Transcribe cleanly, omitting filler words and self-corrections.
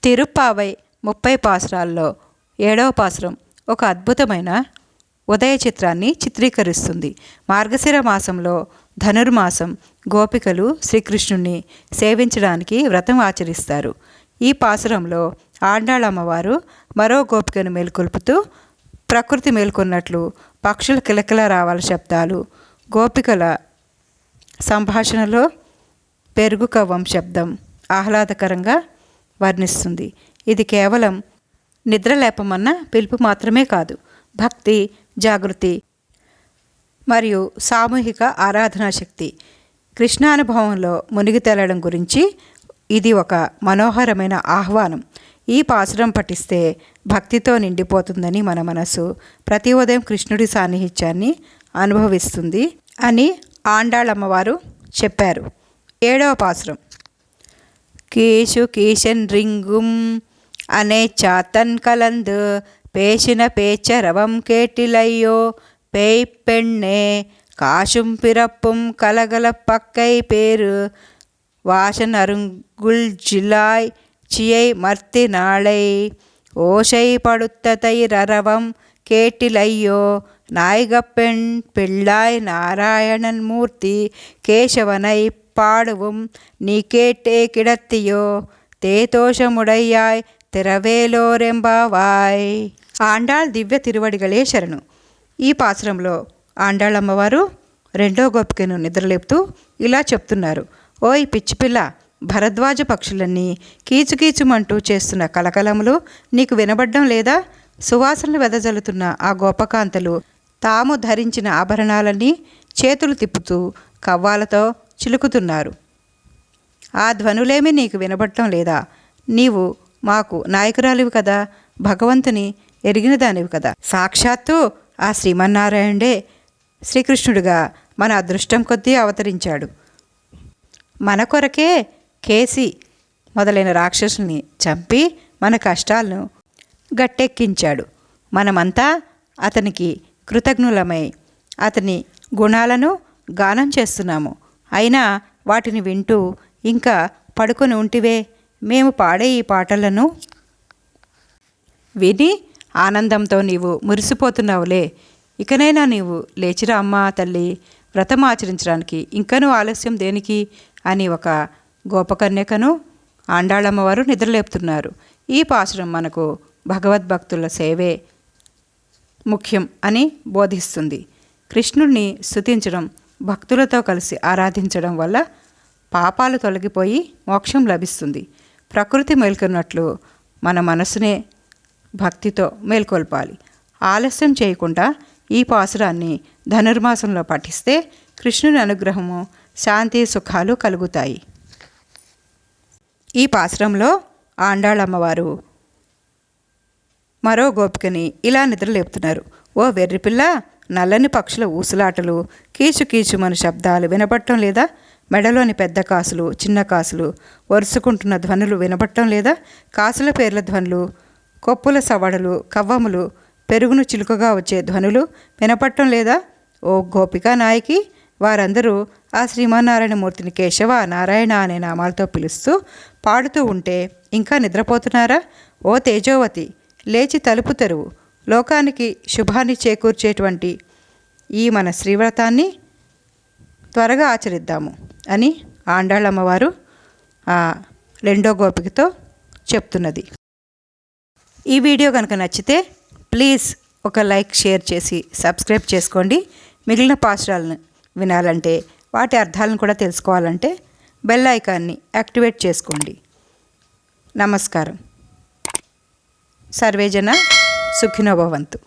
తిరుప్పావై 30 పాసురాల్లో 7వ పాసురం ఒక అద్భుతమైన ఉదయ చిత్రాన్ని చిత్రీకరిస్తుంది. మార్గశిర మాసంలో ధనుర్మాసం గోపికలు శ్రీకృష్ణుణ్ణి సేవించడానికి వ్రతం ఆచరిస్తారు. ఈ పాసురంలో ఆండాళమ్మవారు మరో గోపికను మేల్కొల్పుతూ ప్రకృతి మేల్కొన్నట్లు పక్షుల కిలకిల రావాల శబ్దాలు, గోపికల సంభాషణలో పెరుగు కవ్వం శబ్దం ఆహ్లాదకరంగా వర్ణిస్తుంది. ఇది కేవలం నిద్రలేపమన్న పిలుపు మాత్రమే కాదు, భక్తి, జాగృతి మరియు సామూహిక ఆరాధనా శక్తి, కృష్ణానుభవంలో మునిగి తేలడం గురించి ఇది ఒక మనోహరమైన ఆహ్వానం. ఈ పాసురం పఠిస్తే భక్తితో నిండిపోతుందని మన మనసు ప్రతి ఉదయం కృష్ణుడి సాన్నిహిత్యాన్ని అనుభవిస్తుంది అని ఆండాళమ్మవారు చెప్పారు. 7వ పాసురం. కీషు కీషన్ రింగుం అనే చాతన్ కలందు பேசின பேச்சரவம் கேட்டிலையோ பேய்ப்பெண்ணே காசும் பிறப்பும் கலகலப் பக்கை பேரு வாசன் அருங்குள் ஜிலாய் சியை மர்த்தி நாளை ஓசை படுத்ததை ரரவம் கேட்டிலையோ நாயகப்பெண் பிள்ளாய் நாராயணன் மூர்த்தி கேசவனை பாடுவும் நீ கேட்டே கிடத்தியோ தேதோஷமுடையாய் తిరవేలోరెంబావాయ్. ఆండాళ్ దివ్య తిరువడిగలే శరణు. ఈ పాసురంలో ఆండాళమ్మవారు 2వ గోపికను నిద్రలేపుతూ ఇలా చెప్తున్నారు. ఓయ్ పిచ్చిపిల్ల, భరద్వాజ పక్షులన్నీ కీచుకీచుమంటూ చేస్తున్న కలకలములు నీకు వినబడ్డం లేదా? సువాసనలు వెదజల్లుతున్న ఆ గోపకాంతలు తాము ధరించిన ఆభరణాలన్నీ చేతులు తిప్పుతూ కవ్వాలతో చిలుకుతున్నారు. ఆ ధ్వనులేమీ నీకు వినబడటం లేదా? నీవు మాకు నాయకురాలివి కదా, భగవంతుని ఎరిగిన దానివి కదా. సాక్షాత్తు ఆ శ్రీమన్నారాయణుడే శ్రీకృష్ణుడిగా మన అదృష్టం కొద్దీ అవతరించాడు. మన కొరకే కేసి మొదలైన రాక్షసుల్ని చంపి మన కష్టాలను గట్టెక్కించాడు. మనమంతా అతనికి కృతజ్ఞులమై అతని గుణాలను గానం చేస్తున్నాము. అయినా వాటిని వింటూ ఇంకా పడుకొని ఉంటివే. మేము పాడే ఈ పాటలను విని ఆనందంతో నీవు మురిసిపోతున్నావులే. ఇకనైనా నీవు లేచిరా అమ్మా తల్లి, వ్రతం ఆచరించడానికి ఇంకనూ ఆలస్యం దేనికి అని ఒక గోపకన్యకను ఆండాళమ్మవారు నిద్రలేపుతున్నారు. ఈ పాసురం మనకు భగవద్భక్తుల సేవే ముఖ్యం అని బోధిస్తుంది. కృష్ణుణ్ణి స్తుతించడం, భక్తులతో కలిసి ఆరాధించడం వల్ల పాపాలు తొలగిపోయి మోక్షం లభిస్తుంది. ప్రకృతి మేల్కొన్నట్లు మన మనసునే భక్తితో మేల్కొల్పాలి. ఆలస్యం చేయకుండా ఈ పాసురాన్ని ధనుర్మాసంలో పఠిస్తే కృష్ణుని అనుగ్రహము, శాంతి, సుఖాలు కలుగుతాయి. ఈ పాసురంలో ఆండాళమ్మవారు మరో గోపికని ఇలా నిద్రలేపుతున్నారు. ఓ వెర్రిపిల్ల, నల్లని పక్షుల ఊసులాటలు, కీచుకీచుమని శబ్దాలు వినపడటం లేదా? మెడలోని పెద్ద కాసులు, చిన్న కాసులు వరుసుకుంటున్న ధ్వనులు వినపడటం లేదా? కాసుల పేర్ల ధ్వనులు, కొప్పుల సవడలు, కవ్వములు, పెరుగును చిలుకగా వచ్చే ధ్వనులు వినపడటం లేదా? ఓ గోపికా నాయకి, వారందరూ ఆ శ్రీమన్నారాయణమూర్తిని కేశవ, నారాయణ అనే నామాలతో పిలుస్తూ పాడుతూ ఉంటే ఇంకా నిద్రపోతున్నారా? ఓ తేజోవతి, లేచి తలుపు తెరువు. లోకానికి శుభాన్ని చేకూర్చేటువంటి ఈ మన శ్రీవ్రతాన్ని త్వరగా ఆచరిద్దాము అని ఆండాళమ్మవారు ఆ 2వ గోపికతో చెప్తున్నది. ఈ వీడియో కనుక నచ్చితే ప్లీజ్ ఒక లైక్, షేర్ చేసి సబ్స్క్రైబ్ చేసుకోండి. మిగిలిన పాసురాలను వినాలంటే, వాటి అర్థాలను కూడా తెలుసుకోవాలంటే బెల్ ఐకాన్ని యాక్టివేట్ చేసుకోండి. నమస్కారం. సర్వేజన సుఖినో భవంతు.